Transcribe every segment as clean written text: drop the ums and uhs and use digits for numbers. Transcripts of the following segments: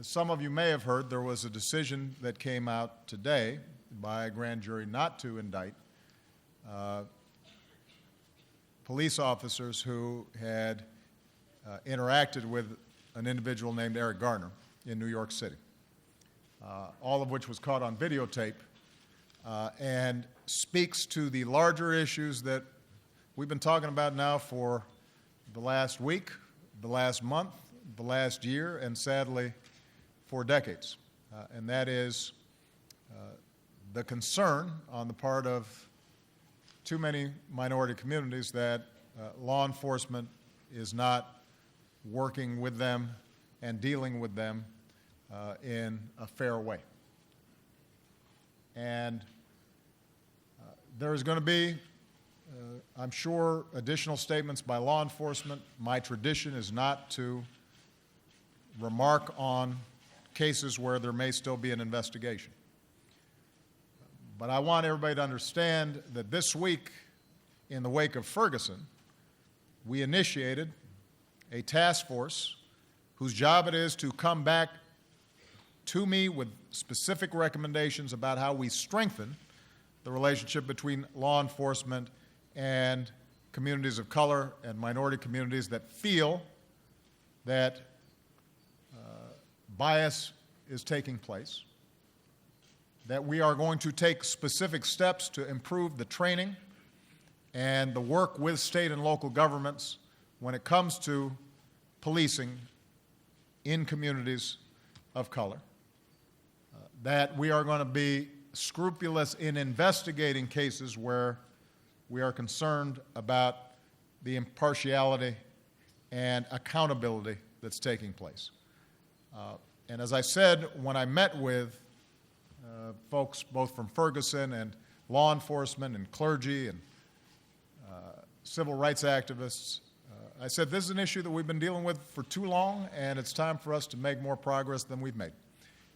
As some of you may have heard, there was a decision that came out today by a grand jury not to indict police officers who had interacted with an individual named Eric Garner in New York City, all of which was caught on videotape and speaks to the larger issues that we've been talking about now for the last week, the last month, the last year, and sadly, for decades. And that is the concern on the part of too many minority communities that law enforcement is not working with them and dealing with them in a fair way. And there's going to be, I'm sure, additional statements by law enforcement. My tradition is not to remark on cases where there may still be an investigation. But I want everybody to understand that this week, in the wake of Ferguson, we initiated a task force whose job it is to come back to me with specific recommendations about how we strengthen the relationship between law enforcement and communities of color and minority communities that feel that bias is taking place, that we are going to take specific steps to improve the training and the work with state and local governments when it comes to policing in communities of color, that we are going to be scrupulous in investigating cases where we are concerned about the impartiality and accountability that's taking place. And as I said, when I met with folks both from Ferguson and law enforcement and clergy and civil rights activists, I said, this is an issue that we've been dealing with for too long, and it's time for us to make more progress than we've made.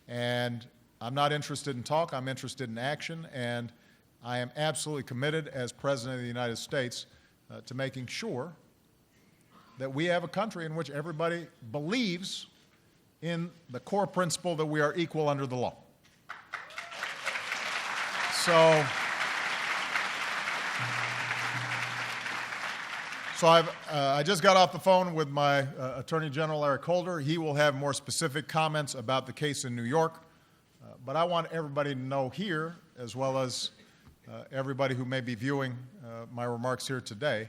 And I'm not interested in talk, I'm interested in action, and I am absolutely committed as President of the United States to making sure that we have a country in which everybody believes in the core principle that we are equal under the law. So I just got off the phone with my Attorney General, Eric Holder. He will have more specific comments about the case in New York. But I want everybody to know here, as well as everybody who may be viewing my remarks here today,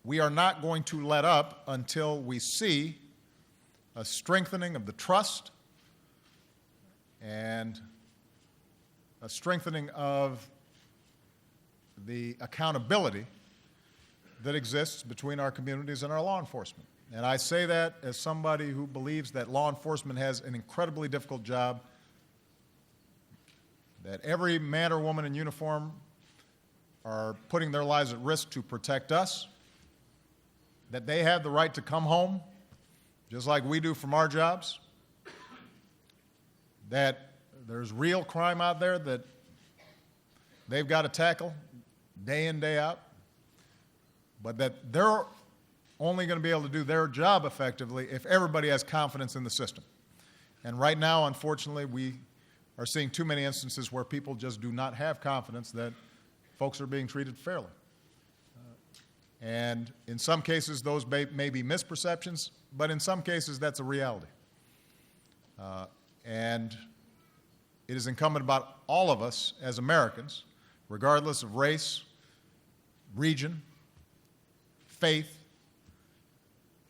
we are not going to let up until we see a strengthening of the trust and a strengthening of the accountability that exists between our communities and our law enforcement. And I say that as somebody who believes that law enforcement has an incredibly difficult job, that every man or woman in uniform are putting their lives at risk to protect us, that they have the right to come home just like we do from our jobs, that there's real crime out there that they've got to tackle day in, day out, but that they're only going to be able to do their job effectively if everybody has confidence in the system. And right now, unfortunately, we are seeing too many instances where people just do not have confidence that folks are being treated fairly. And in some cases, those may be misperceptions, but in some cases, that's a reality. And it is incumbent upon all of us as Americans, regardless of race, region, faith,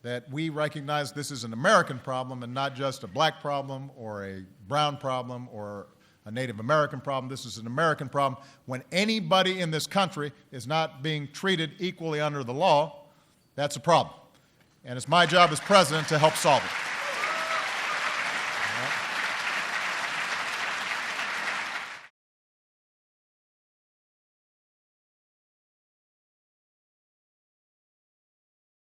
that we recognize this is an American problem and not just a black problem or a brown problem or a Native American problem. This is an American problem. When anybody in this country is not being treated equally under the law, that's a problem. And it's my job as president to help solve it.